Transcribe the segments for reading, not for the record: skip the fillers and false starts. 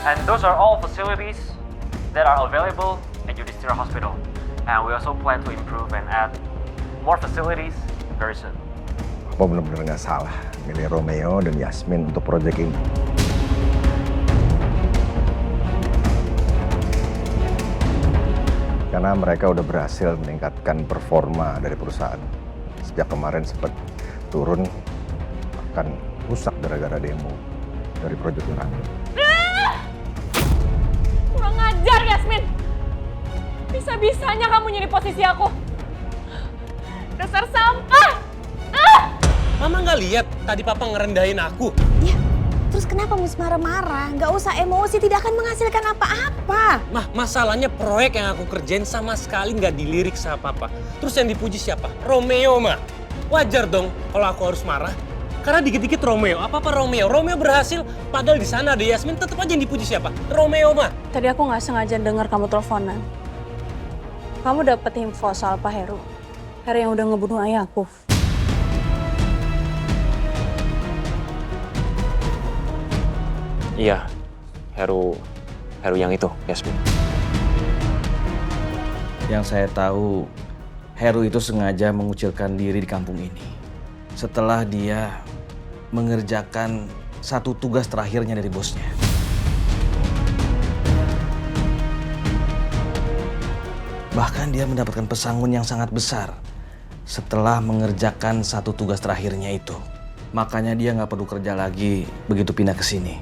And those are all facilities that are available at Yudhistira Hospital. And we also plan to improve and add more facilities very soon. Apa benar-benar nggak salah milih Romeo dan Yasmin untuk proyek ini? Karena mereka udah berhasil meningkatkan performa dari perusahaan. Sejak kemarin sempat turun, akan rusak gara-gara demo dari proyek Urani. Kurang ajar, Yasmin! Bisa-bisanya kamu nyuri posisi aku. Dasar sampah! Mama nggak lihat tadi papa ngerendahin aku? Ya, terus kenapa mesti marah-marah? Nggak usah emosi, tidak akan menghasilkan apa-apa. Masalahnya proyek yang aku kerjain sama sekali nggak dilirik sama papa. Terus yang dipuji siapa? Romeo, Ma. Wajar dong kalau aku harus marah. Karena dikit-dikit Romeo. Apa-apa Romeo? Romeo berhasil, padahal di sana ada Yasmin. Tetap aja yang dipuji siapa? Romeo, Ma. Tadi aku nggak sengaja dengar kamu teleponan. Kamu dapet info soal Pak Heru. Heru yang udah ngebunuh ayahku. Iya, Heru yang itu, Yasmin. Yang saya tahu, Heru itu sengaja mengucilkan diri di kampung ini. Setelah dia mengerjakan satu tugas terakhirnya dari bosnya. Bahkan dia mendapatkan pesangon yang sangat besar setelah mengerjakan satu tugas terakhirnya itu. Makanya dia nggak perlu kerja lagi begitu pindah ke sini.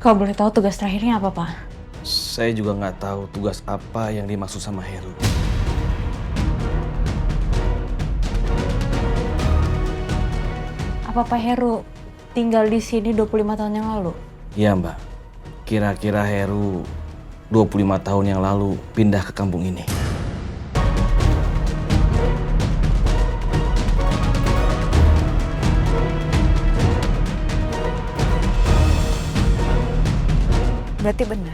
Kau boleh tahu tugas terakhirnya apa, Pak? Saya juga nggak tahu tugas apa yang dimaksud sama Heru. Apa Pak Heru tinggal di sini 25 tahun yang lalu? Iya, Mbak. Kira-kira Heru 25 tahun yang lalu pindah ke kampung ini. Berarti benar.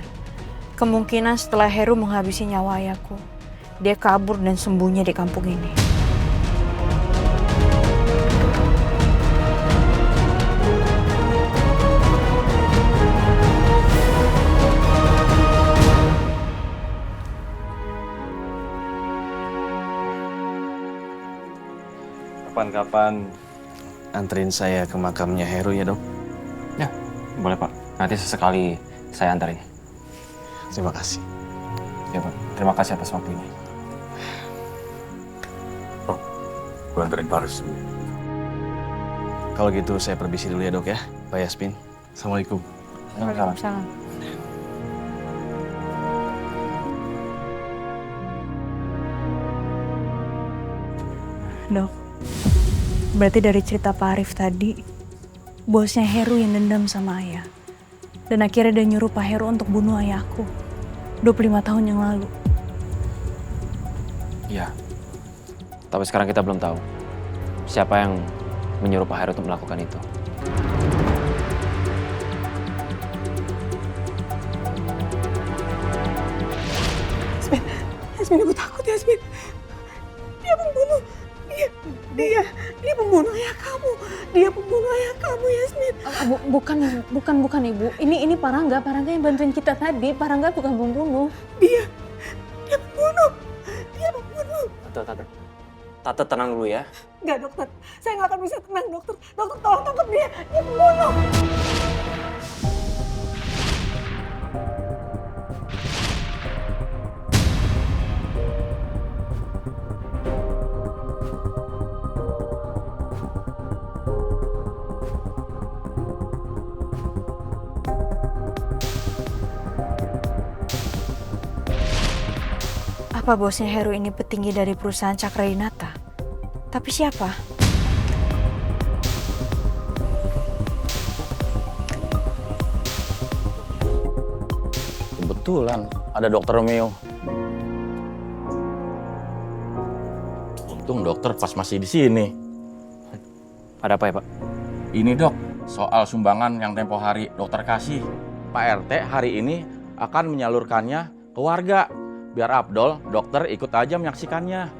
Kemungkinan setelah Heru menghabisi nyawa ayahku, dia kabur dan sembunyi di kampung ini. Kapan-kapan anterin saya ke makamnya Heru ya, Dok? Ya, boleh Pak. Nanti sesekali saya antarin. Terima kasih. Ya Pak, terima kasih atas waktunya. Oh, gue anterin Paris. Kalau gitu saya permisi dulu ya, Dok ya. Pak Yasmin. Assalamualaikum. Waalaikumsalam. Dok, berarti dari cerita Pak Arif tadi, bosnya Heru yang dendam sama ayah. Dan akhirnya dia nyuruh Pak Heru untuk bunuh ayahku 25 tahun yang lalu. Iya. Tapi sekarang kita belum tahu siapa yang menyuruh Pak Heru untuk melakukan itu. Yasmin, aku takut, Yasmin. Dia pembunuh. Dia pembunuh ayah kamu. Dia pembunuh ayah kamu, Yasmin. Bukan Ibu. Ini Parangga yang bantuin kita tadi. Parangga bukan pembunuh. Dia pembunuh. Tante tenang dulu ya. Enggak, dokter. Saya nggak akan bisa tenang, dokter. Dokter, tolong tangkap dia. Dia pembunuh. Apa bosnya Heru ini petinggi dari perusahaan Cakradinata? Tapi siapa? Kebetulan ada Dokter Romeo. Untung dokter pas masih di sini. Ada apa ya Pak? Ini dok, soal sumbangan yang tempo hari dokter kasih. Pak RT hari ini akan menyalurkannya ke warga. Biar Abdol, dokter ikut aja menyaksikannya.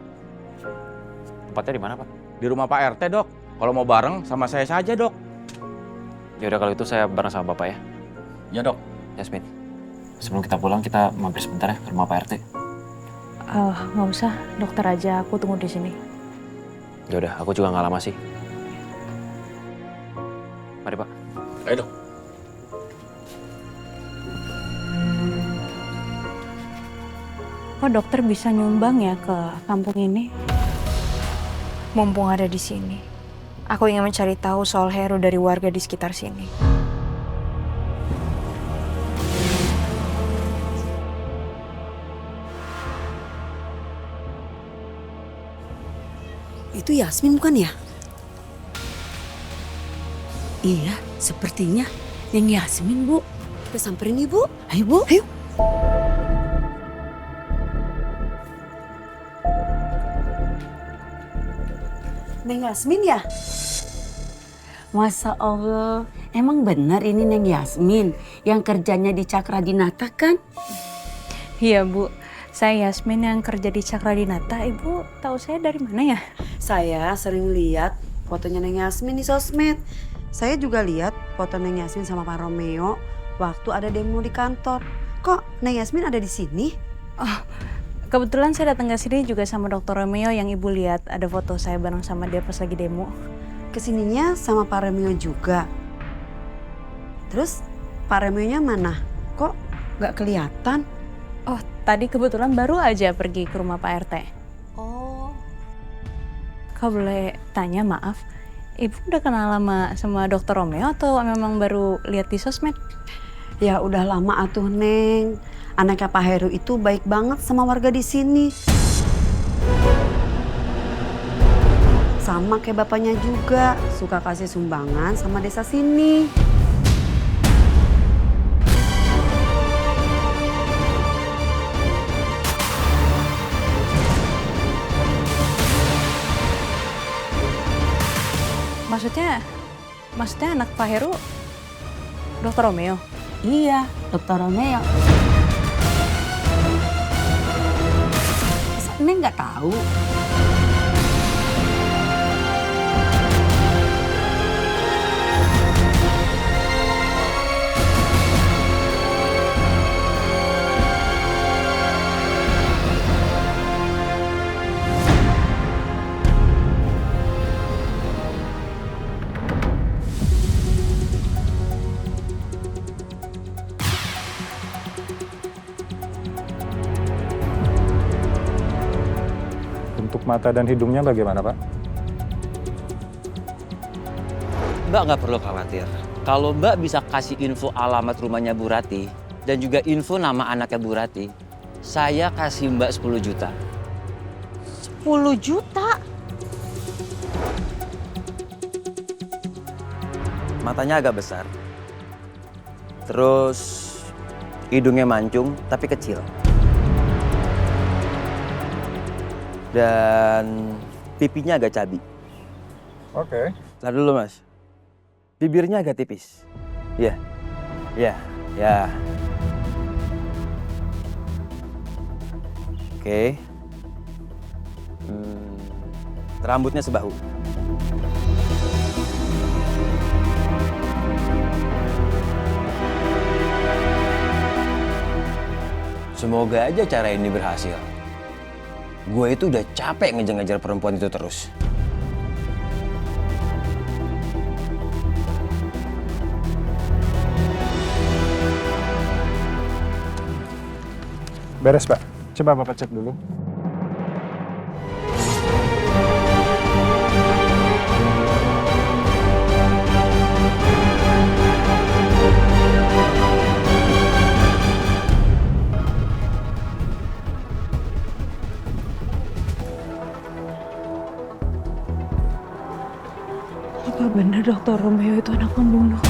Tempatnya di mana Pak? Di rumah Pak RT dok. Kalau mau bareng sama saya saja dok. Ya udah kalau itu saya bareng sama Bapak ya. Ya dok. Yasmin, sebelum kita pulang kita mampir sebentar ya ke rumah Pak RT. Nggak usah, dokter aja. Aku tunggu di sini. Ya udah, aku juga nggak lama sih. Mari Pak. Ayo dong. Kok dokter bisa nyumbang ya ke kampung ini? Mumpung ada di sini, aku ingin mencari tahu soal Heru dari warga di sekitar sini. Itu Yasmin bukan ya? Iya, sepertinya yang Yasmin, Bu. Kita samperin Ibu. Ayo, Bu. Ayo. Neng Yasmin ya? Masya Allah, emang benar ini Neng Yasmin yang kerjanya di Cakra Dinata kan? Iya Bu, saya Yasmin yang kerja di Cakra Dinata. Ibu tahu saya dari mana ya? Saya sering lihat fotonya Neng Yasmin di sosmed. Saya juga lihat foto Neng Yasmin sama Pak Romeo waktu ada demo di kantor. Kok Neng Yasmin ada di sini? Kebetulan saya datang ke sini juga sama Dr. Romeo yang Ibu lihat ada foto saya bareng sama dia pas lagi demo. Kesininya sama Pak Romeo juga. Terus Pak Romeo-nya mana? Kok nggak kelihatan? Oh, tadi kebetulan baru aja pergi ke rumah Pak RT. Oh, Kau boleh tanya, maaf, Ibu udah kenal lama sama Dr. Romeo atau memang baru lihat di sosmed? ya udah lama atuh Neng. Anaknya Pak Heru itu baik banget sama warga di sini. Sama kayak bapaknya juga, suka kasih sumbangan sama desa sini. Maksudnya anak Pak Heru, Dr. Romeo? Iya, Dr. Romeo. Masa Neng nggak tahu? Untuk mata dan hidungnya bagaimana, Pak? Mbak nggak perlu khawatir. Kalau Mbak bisa kasih info alamat rumahnya Bu Rati dan juga info nama anaknya Bu Rati, saya kasih Mbak 10 juta. 10 juta? Matanya agak besar. Terus hidungnya mancung tapi kecil. Dan pipinya agak cabi. Oke. Ntar dulu Mas. Bibirnya agak tipis. Ya. Oke. Rambutnya sebahu. Semoga aja cara ini berhasil. Gue itu udah capek ngejar-ngejar perempuan itu terus. Beres, Pak. Coba Bapak cek dulu. Apa benar Dr. Romeo itu anak pembunuh?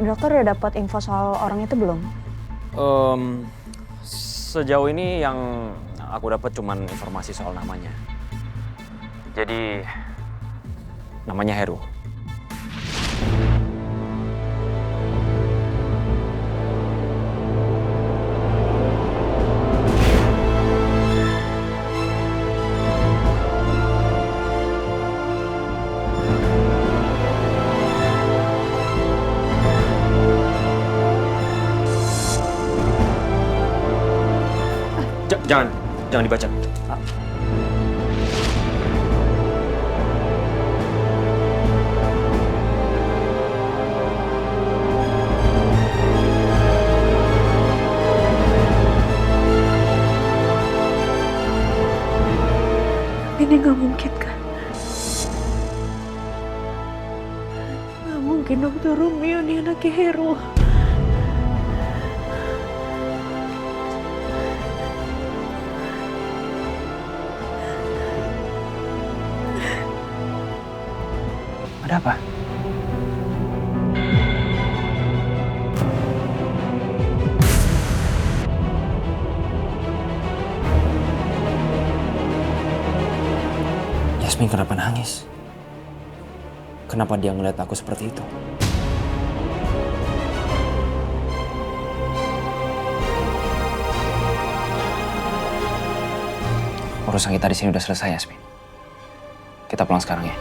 Dokter udah dapat info soal orang itu belum? Sejauh ini yang aku dapat cuman informasi soal namanya. Jadi namanya Heru. Jangan dibaca. Ini gak mungkin kan? Gak mungkin Dokter Romeo nih anaknya Hero. Ada apa? Yasmin kenapa nangis? Kenapa dia ngeliat aku seperti itu? Urusan kita di sini udah selesai, Yasmin. Kita pulang sekarang ya.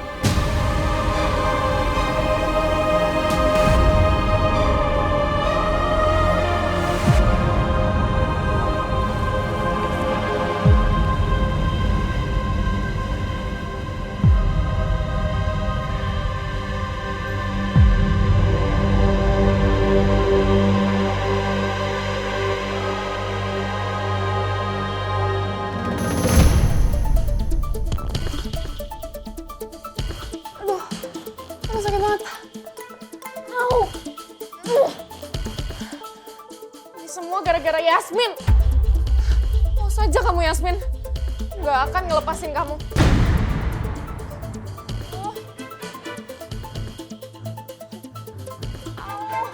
Aduh, sakit banget. Au. Ini semua gara-gara Yasmin. Mau saja kamu Yasmin. Gak akan ngelepasin kamu. Oh. Au.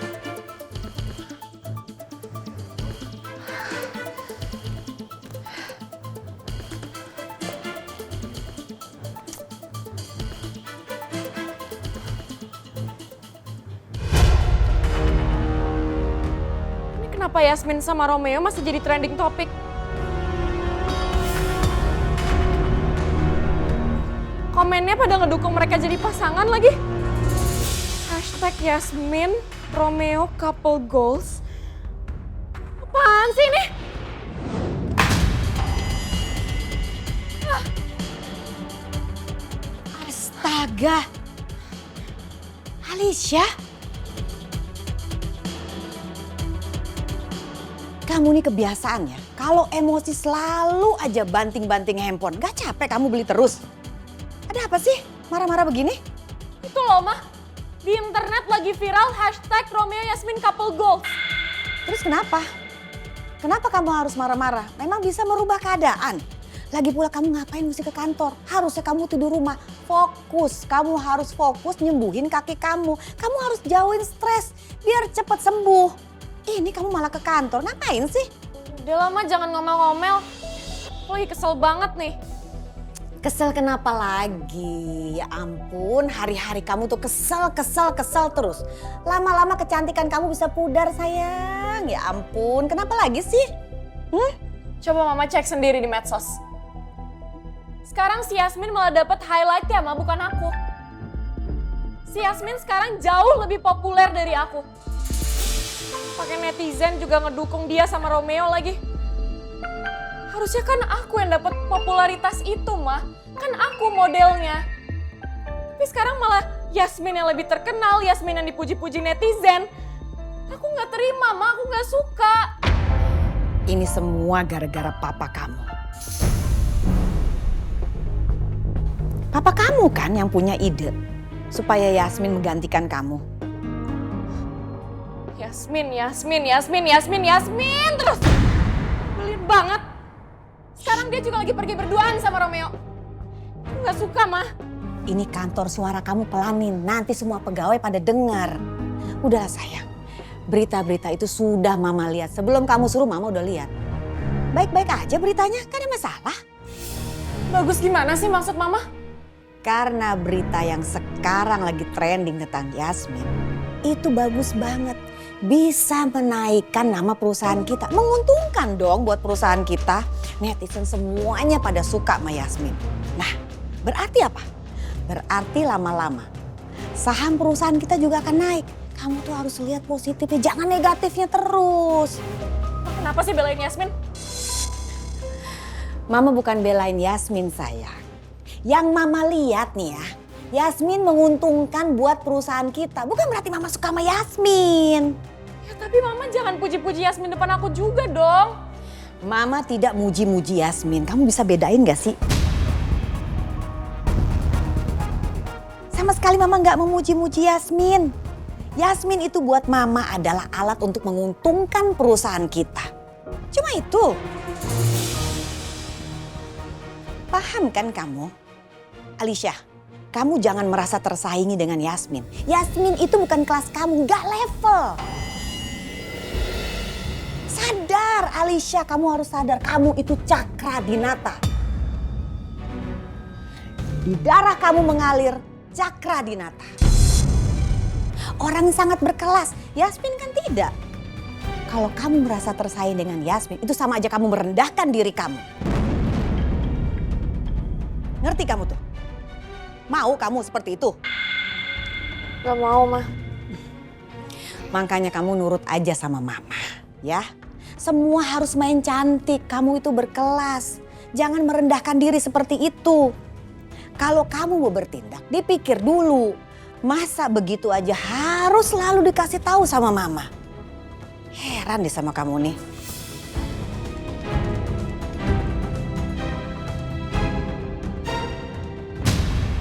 Kenapa Yasmin sama Romeo masih jadi trending topik? Komennya pada ngedukung mereka jadi pasangan lagi. Hashtag Yasmin, Romeo couple goals. Apaan sih ini? Astaga. Alicia. Kamu nih kebiasaan ya, kalau emosi selalu aja banting-banting handphone. Gak capek kamu beli terus? Ada apa sih marah-marah begini? Itu loh mah, di internet lagi viral hashtag Romeo Yasmin couple goals. Terus kenapa? Kenapa kamu harus marah-marah? Memang bisa merubah keadaan. Lagi pula kamu ngapain mesti ke kantor? Harusnya kamu tidur rumah. Fokus, kamu harus fokus nyembuhin kaki kamu. Kamu harus jauhin stres biar cepat sembuh. Ini kamu malah ke kantor, ngapain sih? Udah lama jangan ngomel-ngomel. Aku lagi kesel banget nih. Kesel kenapa lagi? Ya ampun, hari-hari kamu tuh kesel terus. Lama-lama kecantikan kamu bisa pudar sayang. Ya ampun, kenapa lagi sih? Coba mama cek sendiri di medsos. Sekarang si Yasmin malah dapet highlight ya ma, bukan aku. Si Yasmin sekarang jauh lebih populer dari aku. Pakai netizen juga ngedukung dia sama Romeo lagi. Harusnya kan aku yang dapat popularitas itu, mah. Kan aku modelnya. Tapi sekarang malah Yasmin yang lebih terkenal, Yasmin yang dipuji-puji netizen. Aku nggak terima, mah. Aku nggak suka. Ini semua gara-gara papa kamu. Papa kamu kan yang punya ide supaya Yasmin menggantikan kamu. Yasmin terus. Belit banget. Sekarang dia juga lagi pergi berduaan sama Romeo. Aku gak suka, mah. Ini kantor suara kamu pelanin, nanti semua pegawai pada dengar. Udahlah sayang, berita-berita itu sudah mama lihat. Sebelum kamu suruh mama udah lihat. Baik-baik aja beritanya, kan ada masalah. Bagus gimana sih maksud mama? Karena berita yang sekarang lagi trending tentang Yasmin, itu bagus banget. Bisa menaikkan nama perusahaan kita. Menguntungkan dong buat perusahaan kita. Netizen semuanya pada suka sama Yasmin. Nah, berarti apa? Berarti lama-lama saham perusahaan kita juga akan naik. Kamu tuh harus lihat positifnya, jangan negatifnya terus. Kenapa sih belain Yasmin? Mama bukan belain Yasmin sayang. Yang Mama lihat nih ya, Yasmin menguntungkan buat perusahaan kita. Bukan berarti Mama suka sama Yasmin. Ya tapi Mama jangan puji-puji Yasmin depan aku juga dong. Mama tidak muji-muji Yasmin. Kamu bisa bedain gak sih? Sama sekali Mama gak memuji-muji Yasmin. Yasmin itu buat Mama adalah alat untuk menguntungkan perusahaan kita. Cuma itu. Paham kan kamu? Alicia, kamu jangan merasa tersaingi dengan Yasmin. Yasmin itu bukan kelas kamu, gak level. Sadar Alicia, kamu harus sadar. Kamu itu Cakradinata. Di darah kamu mengalir Cakradinata. Orang yang sangat berkelas, Yasmin kan tidak. Kalau kamu merasa tersaing dengan Yasmin, itu sama aja kamu merendahkan diri kamu. Ngerti kamu tuh? Mau kamu seperti itu? Gak mau, Ma. Makanya kamu nurut aja sama Mama, ya. Semua harus main cantik, kamu itu berkelas. Jangan merendahkan diri seperti itu. Kalau kamu mau bertindak, dipikir dulu. Masa begitu aja harus selalu dikasih tahu sama Mama? Heran deh sama kamu nih.